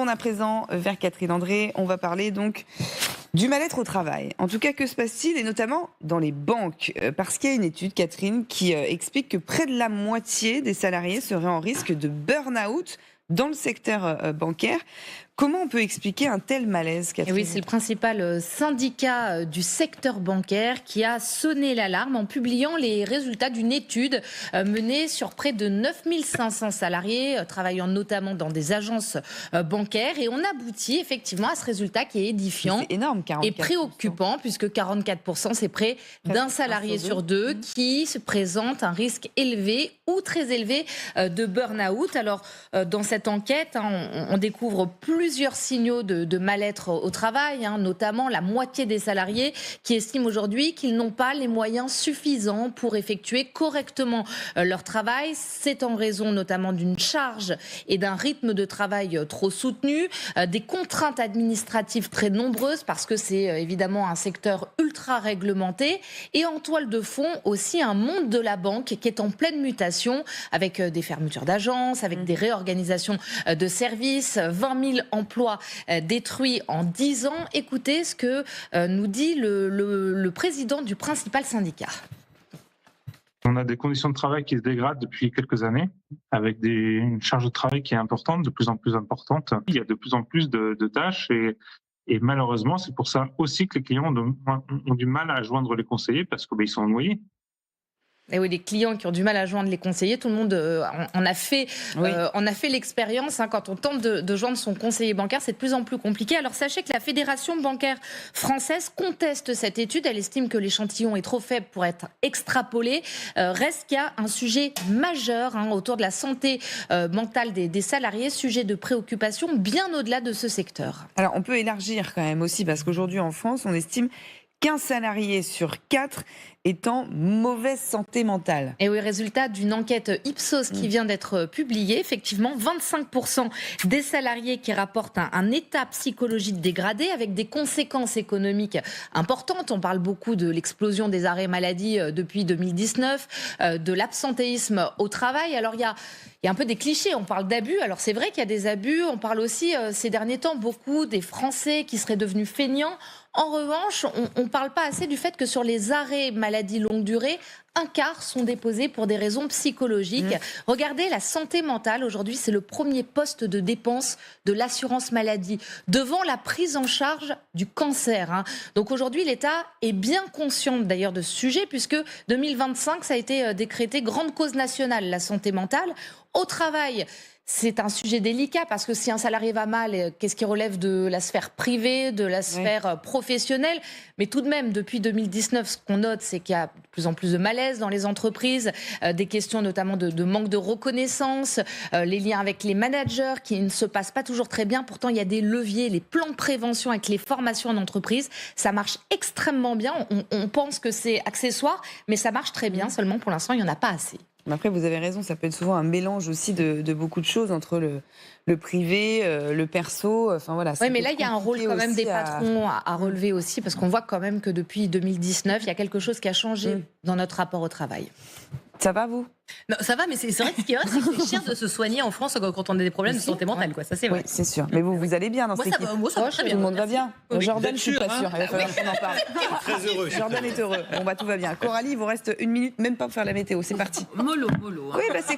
tourne à présent vers Catherine André. On va parler donc du mal-être au travail. En tout cas, que se passe-t-il, et notamment dans les banques? Parce qu'il y a une étude, Catherine, qui explique que près de la moitié des salariés seraient en risque de burn-out dans le secteur bancaire. Comment on peut expliquer un tel malaise, Catherine? Et oui, c'est le principal syndicat du secteur bancaire qui a sonné l'alarme en publiant les résultats d'une étude menée sur près de 9500 salariés, travaillant notamment dans des agences bancaires. Et on aboutit effectivement à ce résultat qui est édifiant. C'est énorme, 44%. Et préoccupant, puisque 44%, c'est près d'un salarié sur deux qui se présente un risque élevé ou très élevé de burn-out. Alors, dans cette enquête, on découvre plusieurs signaux de mal-être au travail, notamment la moitié des salariés qui estiment aujourd'hui qu'ils n'ont pas les moyens suffisants pour effectuer correctement leur travail. C'est en raison notamment d'une charge et d'un rythme de travail trop soutenu, des contraintes administratives très nombreuses parce que c'est évidemment un secteur ultra réglementé, et en toile de fond aussi un monde de la banque qui est en pleine mutation avec des fermetures d'agences, avec des réorganisations de services, 20 000 emplois détruits en 10 ans. Écoutez ce que nous dit le président du principal syndicat. On a des conditions de travail qui se dégradent depuis quelques années, avec une charge de travail qui est importante, de plus en plus importante. Il y a de plus en plus de tâches et malheureusement, c'est pour ça aussi que les clients ont du mal à joindre les conseillers parce qu'ils sont noyés. Et oui, les clients qui ont du mal à joindre les conseillers, tout le monde en a fait, l'expérience. Quand on tente de joindre son conseiller bancaire, c'est de plus en plus compliqué. Alors sachez que la Fédération bancaire française conteste cette étude. Elle estime que l'échantillon est trop faible pour être extrapolé. Reste qu'il y a un sujet majeur autour de la santé mentale des salariés, sujet de préoccupation bien au-delà de ce secteur. Alors on peut élargir quand même aussi, parce qu'aujourd'hui en France, on estime qu'un salarié sur 4 est en mauvaise santé mentale. Et oui, résultat d'une enquête Ipsos qui vient d'être publiée. Effectivement, 25% des salariés qui rapportent un état psychologique dégradé avec des conséquences économiques importantes. On parle beaucoup de l'explosion des arrêts maladie depuis 2019, de l'absentéisme au travail. Alors il y a un peu des clichés, on parle d'abus. Alors c'est vrai qu'il y a des abus, on parle aussi ces derniers temps beaucoup des Français qui seraient devenus feignants. En revanche, on ne parle pas assez du fait que sur les arrêts maladie longue durée, un quart sont déposés pour des raisons psychologiques. Regardez, la santé mentale, aujourd'hui, c'est le premier poste de dépense de l'assurance maladie, devant la prise en charge du cancer. Donc aujourd'hui, l'État est bien conscient d'ailleurs de ce sujet, puisque 2025, ça a été décrété grande cause nationale, la santé mentale. Au travail, c'est un sujet délicat parce que si un salarié va mal, qu'est-ce qui relève de la sphère privée, de la sphère professionnelle? Mais tout de même, depuis 2019, ce qu'on note, c'est qu'il y a de plus en plus de malaise dans les entreprises, des questions notamment de manque de reconnaissance, les liens avec les managers qui ne se passent pas toujours très bien. Pourtant, il y a des leviers, les plans de prévention avec les formations en entreprise. Ça marche extrêmement bien. On pense que c'est accessoire, mais ça marche très bien. Seulement, pour l'instant, il n'y en a pas assez. Après, vous avez raison, ça peut être souvent un mélange aussi de beaucoup de choses entre le privé, le perso. Enfin, voilà, oui, mais là, il y a un rôle quand même des patrons à relever aussi, parce qu'on voit quand même que depuis 2019, il y a quelque chose qui a changé dans notre rapport au travail. Ça va, vous? Non, ça va, mais c'est vrai que ce qui est vrai, c'est que c'est cher de se soigner en France quand on a des problèmes de santé mentale, quoi. Ça, c'est vrai. Oui, c'est sûr. Mais vous allez bien dans cette équipe? Moi, ça va très bien. Tout le monde va bien. Oui. Jordan, je suis pas sûre. Il va falloir qu'on en parle. Très heureux. Jordan est heureux. Bon, tout va bien. Coralie, il vous reste 1 minute, même pas pour faire la météo. C'est parti. Mollo. Oui, c'est